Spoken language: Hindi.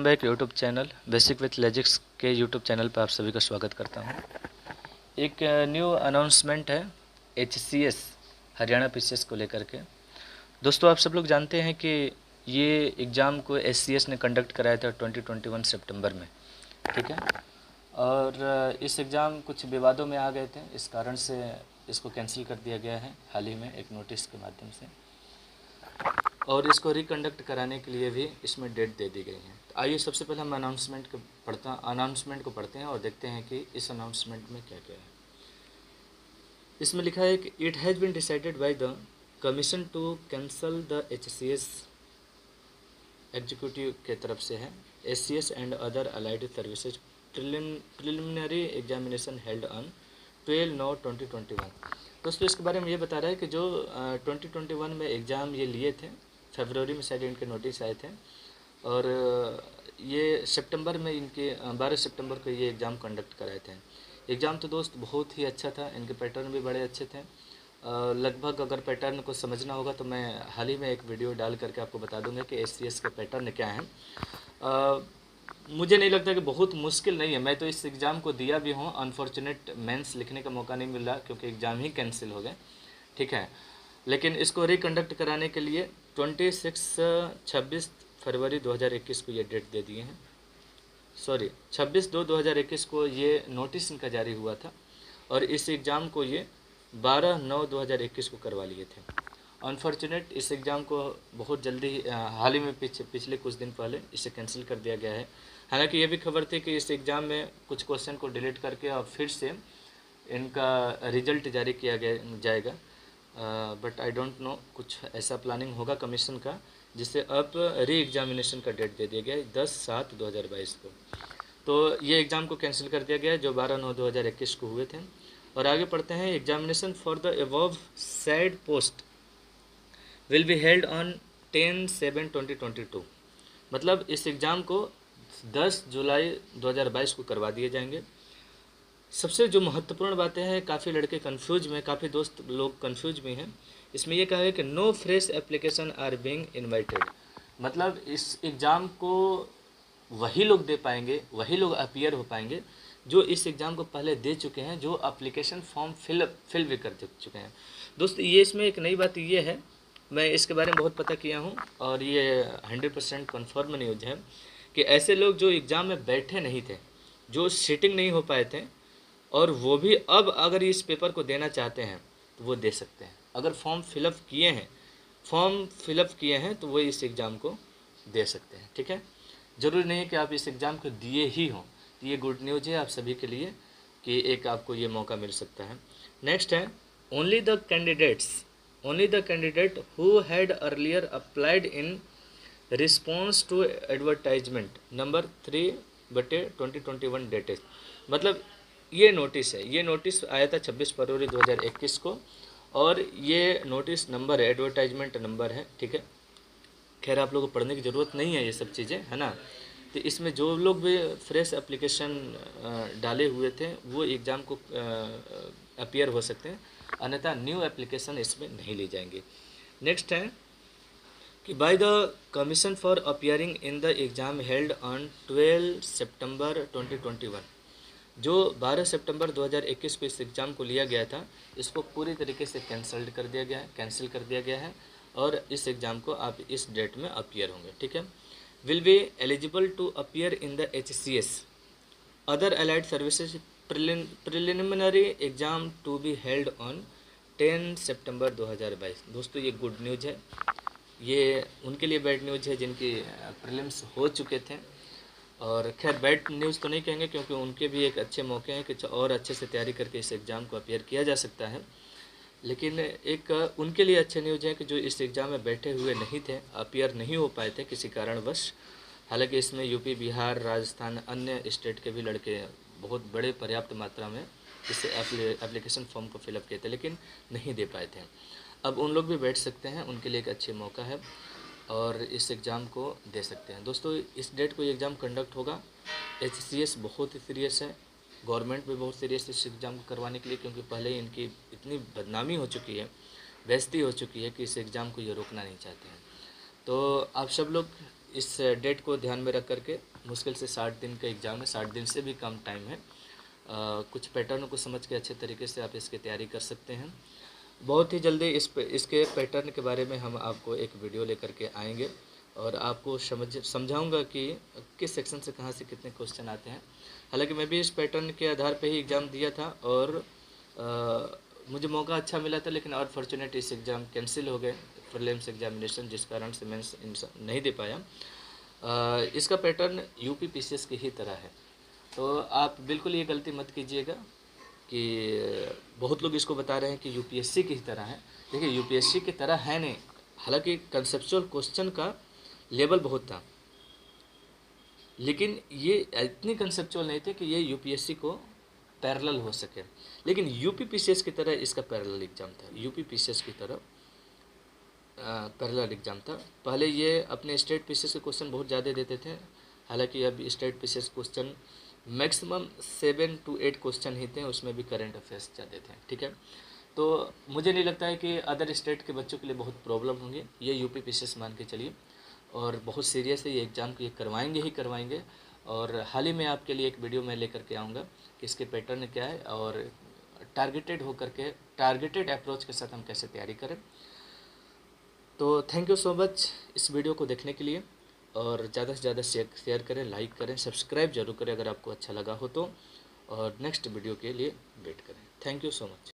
Back YouTube channel basic with logics के यूट्यूब चैनल पर आप सभी का स्वागत करता हूं। एक न्यू अनाउंसमेंट है एचसीएस हरियाणा पीसीएस को लेकर के। दोस्तों, आप सब लोग जानते हैं कि ये एग्ज़ाम को एचसीएस ने कंडक्ट कराया था 2021 सितंबर में, ठीक है। और इस एग्ज़ाम कुछ विवादों में आ गए थे, इस कारण से इसको कैंसिल कर दिया गया है हाल ही में एक नोटिस के माध्यम से, और इसको रिकंडक्ट कराने के लिए भी इसमें डेट दे दी गई है। तो आइए सबसे पहले हम अनाउंसमेंट को पढ़ते हैं और देखते हैं कि इस अनाउंसमेंट में क्या क्या है। इसमें लिखा है कि it has been decided by the commission to cancel the HCS, executive के तरफ से है, HCS and other allied services preliminary examination held on 12/9/2021। दोस्तों, इसके बारे में ये बता रहा है कि जो 2021 में एग्ज़ाम ये लिए थे, फरवरी में शायद इनके नोटिस आए थे, और ये सितंबर में इनके 12 सितंबर को ये एग्ज़ाम कंडक्ट कराए थे। एग्ज़ाम तो दोस्त बहुत ही अच्छा था, इनके पैटर्न भी बड़े अच्छे थे। लगभग अगर पैटर्न को समझना होगा तो मैं हाल ही में एक वीडियो डाल करके आपको बता दूंगा कि एचसीएस के पैटर्न क्या हैं। मुझे नहीं लगता कि बहुत मुश्किल नहीं है। मैं तो इस एग्ज़ाम को दिया भी हूँ, अनफॉर्चुनेट मेंस लिखने का मौका नहीं मिला क्योंकि एग्ज़ाम ही कैंसिल हो गए, ठीक है। लेकिन इसको रिकंडक्ट कराने के लिए 26 फरवरी 2021 को ये डेट दे दिए हैं। 26/2/2021 को ये नोटिस इनका जारी हुआ था, और इस एग्ज़ाम को ये 12/9/2021 को करवा लिए थे। अनफॉर्चुनेट इस एग्ज़ाम को बहुत जल्दी हाल ही में पिछले कुछ दिन पहले इसे कैंसिल कर दिया गया है। हालांकि ये भी खबर थी कि इस एग्ज़ाम में कुछ क्वेश्चन को डिलीट करके और फिर से इनका रिजल्ट जारी किया जाएगा, बट आई डोंट नो, कुछ ऐसा प्लानिंग होगा कमीशन का जिससे अब री एग्जामिनेशन का डेट दे दिया गया है 10/7/2022 को। तो ये एग्ज़ाम को कैंसिल कर दिया गया है जो 12/9/2021 को हुए थे। और आगे पढ़ते हैं, examination for the above said post will be held on 10/7/2022। मतलब इस एग्ज़ाम को 10 जुलाई 2022 को करवा दिए जाएंगे। सबसे जो महत्वपूर्ण बातें हैं, काफ़ी लड़के कंफ्यूज में, काफ़ी दोस्त लोग कंफ्यूज में हैं। इसमें यह कहा है कि no fresh application are being invited. मतलब इस एग्ज़ाम को वही लोग दे पाएंगे, वही लोग अपीयर हो पाएंगे जो इस एग्ज़ाम को पहले दे चुके हैं, जो एप्लीकेशन फॉर्म फिल भी कर चुके हैं। दोस्त, ये इसमें एक नई बात ये है, मैं इसके बारे में बहुत पता किया हूँ और ये 100% कन्फर्म न्यूज है कि ऐसे लोग जो एग्ज़ाम में बैठे नहीं थे, जो सीटिंग नहीं हो पाए थे, और वो भी अब अगर इस पेपर को देना चाहते हैं तो वो दे सकते हैं। अगर फॉर्म फिलअप किए हैं तो वो इस एग्ज़ाम को दे सकते हैं, ठीक है। ज़रूरी नहीं है कि आप इस एग्ज़ाम को दिए ही हों। तो ये गुड न्यूज़ है आप सभी के लिए कि एक आपको ये मौका मिल सकता है। नेक्स्ट है, only the candidate who had earlier applied in response to advertisement number 3/2021 dated. मतलब ये नोटिस है, ये नोटिस आया था 26 फरवरी 2021 को, और ये नोटिस नंबर है, एडवर्टाइजमेंट नंबर है, ठीक है। खैर, आप लोगों को पढ़ने की ज़रूरत नहीं है ये सब चीज़ें, है ना। तो इसमें जो लोग भी फ्रेश एप्लीकेशन डाले हुए थे वो एग्ज़ाम को अपीयर हो सकते हैं, अन्यथा न्यू एप्लीकेशन इसमें नहीं ली जाएंगी। नेक्स्ट है कि bye the commission for appearing in the exam held on 12 सितंबर 2021, जो 12 सितंबर 2021 को इस एग्ज़ाम को लिया गया था, इसको पूरी तरीके से कैंसिल कर दिया गया है, और इस एग्ज़ाम को आप इस डेट में अपीयर होंगे, ठीक है। Will be eligible to appear in the HCS other allied services preliminary exam to be held on 10 सितंबर 2022। दोस्तों, ये गुड न्यूज़ है। ये उनके लिए बैड न्यूज़ है जिनकी प्रीलिम्स हो चुके थे, और खैर बैड न्यूज़ तो नहीं कहेंगे क्योंकि उनके भी एक अच्छे मौके हैं कि और अच्छे से तैयारी करके इस एग्ज़ाम को अपीयर किया जा सकता है। लेकिन एक उनके लिए अच्छे न्यूज़ है कि जो इस एग्ज़ाम में बैठे हुए नहीं थे, अपीयर नहीं हो पाए थे किसी कारणवश। हालांकि इसमें यूपी, बिहार, राजस्थान, अन्य स्टेट के भी लड़के बहुत बड़े पर्याप्त मात्रा में इस एप्लीकेशन फॉर्म को फिलअप किए थे, लेकिन नहीं दे पाए थे। अब उन लोग भी बैठ सकते हैं, उनके लिए एक अच्छे मौका है और इस एग्ज़ाम को दे सकते हैं। दोस्तों, इस डेट को एग्ज़ाम कंडक्ट होगा। एचसीएस बहुत ही सीरियस है, गवर्नमेंट भी बहुत सीरियस है इस एग्ज़ाम को करवाने के लिए, क्योंकि पहले ही इनकी इतनी बदनामी हो चुकी है, बेइज्जती हो चुकी है कि इस एग्ज़ाम को ये रोकना नहीं चाहते हैं। तो आप सब लोग इस डेट को ध्यान में रख करके मुश्किल से 60 दिन का एग्ज़ाम है, 60 दिन से भी कम टाइम है। कुछ पैटर्न को समझ के अच्छे तरीके से आप इसकी तैयारी कर सकते हैं। बहुत ही जल्दी इसके पैटर्न के बारे में हम आपको एक वीडियो लेकर के आएंगे और आपको समझाऊंगा कि किस सेक्शन से कहाँ से कितने क्वेश्चन आते हैं। हालांकि मैं भी इस पैटर्न के आधार पे ही एग्ज़ाम दिया था और मुझे मौका अच्छा मिला था, लेकिन अनफॉर्चुनेट इस एग्ज़ाम कैंसिल हो गए प्रीलिम्स एग्जामिनेशन, जिस कारण से मैं नहीं दे पाया। इसका पैटर्न यूपी पीसीएस की ही तरह है, तो आप बिल्कुल ये गलती मत कीजिएगा कि बहुत लोग इसको बता रहे हैं कि यूपीएससी की ही तरह है। देखिए यूपीएससी की तरह है नहीं, हालांकि कंसेप्चुअल क्वेश्चन का लेवल बहुत था, लेकिन ये इतनी कंसेप्चुअल नहीं थे कि ये यूपीएससी को पैरेलल हो सके। लेकिन यूपी पीसीएस की तरह इसका पैरेलल एग्ज़ाम था, यूपी पीसीएस की तरह पैरेलल एग्ज़ाम था। पहले ये अपने स्टेट पीसीएस के क्वेश्चन बहुत ज़्यादा देते थे, हालांकि अब state PCS question maximum 7 to 8 question ही थे, उसमें भी करंट अफेयर्स ज़्यादा थे। ठीक है, तो मुझे नहीं लगता है कि अदर स्टेट के बच्चों के लिए बहुत प्रॉब्लम होंगी, ये यूपी पीसीएस मान के चलिए। और बहुत सीरियस है ये एग्ज़ाम को, ये करवाएंगे ही करवाएंगे। और हाल ही में आपके लिए एक वीडियो मैं लेकर के आऊँगा कि इसके पैटर्न क्या है और टारगेटेड होकर के टारगेटेड अप्रोच के साथ हम कैसे तैयारी करें। तो थैंक यू सो मच इस वीडियो को देखने के लिए, और ज़्यादा से ज़्यादा शेयर करें, लाइक करें, सब्सक्राइब जरूर करें अगर आपको अच्छा लगा हो तो, और नेक्स्ट वीडियो के लिए वेट करें। Thank you so much.